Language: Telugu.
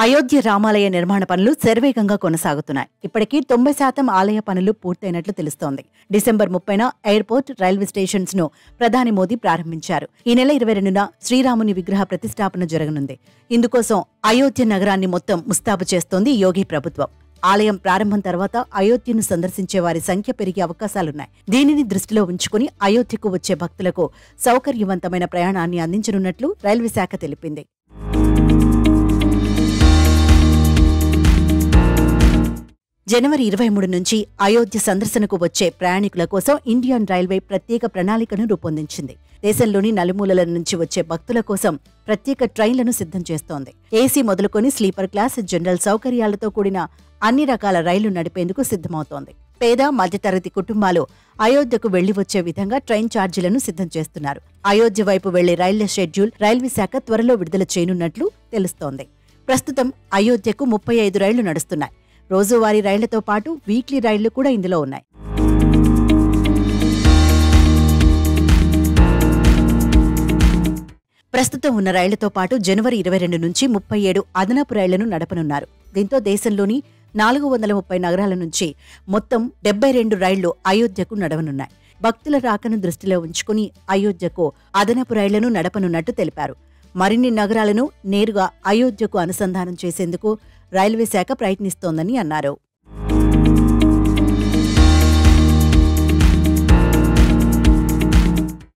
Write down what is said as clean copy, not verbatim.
అయోధ్య రామాలయ నిర్మాణ పనులు శరవేగంగా కొనసాగుతున్నాయి. ఇప్పటికీ 90% ఆలయ పనులు పూర్తయినట్లు తెలుస్తోంది. డిసెంబర్ 30న ఎయిర్పోర్ట్, రైల్వే స్టేషన్స్ ను ప్రధాని మోదీ ప్రారంభించారు. ఈ నెల 22న శ్రీరాముని విగ్రహ ప్రతిష్టాపన జరగనుంది. ఇందుకోసం అయోధ్య నగరాన్ని మొత్తం ముస్తాబు చేస్తోంది యోగి ప్రభుత్వం. ఆలయం ప్రారంభం తర్వాత అయోధ్యను సందర్శించే వారి సంఖ్య పెరిగే అవకాశాలున్నాయి. దీనిని దృష్టిలో ఉంచుకుని అయోధ్యకు వచ్చే భక్తులకు సౌకర్యవంతమైన ప్రయాణాన్ని అందించనున్నట్లు రైల్వే శాఖ తెలిపింది. జనవరి 23 నుంచి అయోధ్య సందర్శనకు వచ్చే ప్రయాణికుల కోసం ఇండియన్ రైల్వే ప్రత్యేక ప్రణాళికను రూపొందించింది. దేశంలోని నలుమూలల నుంచి వచ్చే భక్తుల కోసం ప్రత్యేక ట్రైన్లను సిద్ధం చేస్తోంది. ఏసీ మొదలుకొని స్లీపర్ క్లాస్, జనరల్ సౌకర్యాలతో కూడిన అన్ని రకాల రైళ్లు నడిపేందుకు సిద్ధమవుతోంది. పేద, మధ్యతరగతి కుటుంబాలు అయోధ్యకు వెళ్లి వచ్చే విధంగా ట్రైన్ ఛార్జీలను సిద్ధం చేస్తున్నారు. అయోధ్య వైపు వెళ్లే రైళ్ల షెడ్యూల్ రైల్వే శాఖ త్వరలో విడుదల చేయనున్నట్లు తెలుస్తోంది. ప్రస్తుతం అయోధ్యకు 35 రైళ్లు నడుస్తున్నాయి. రోజువారీ రైళ్లతో పాటు వీక్లీ రైళ్లు కూడా ఇందులో ఉన్నాయి. ప్రస్తుతం ఉన్న రైళ్లతో పాటు జనవరి 22 నుంచి 37 అదనపు రైళ్లను నడపనున్నారు. దీంతో దేశంలోని 430 నగరాల నుంచి మొత్తం 72 రైళ్లు అయోధ్యకు నడవనున్నాయి. భక్తుల రాకను దృష్టిలో ఉంచుకుని అయోధ్యకు అదనపు రైళ్లను నడపనున్నట్టు తెలిపారు. మరిన్ని నగరాలను నేరుగా అయోధ్యకు అనుసంధానం చేసేందుకు రైల్వే శాఖ ప్రయత్నిస్తోందని అన్నారు.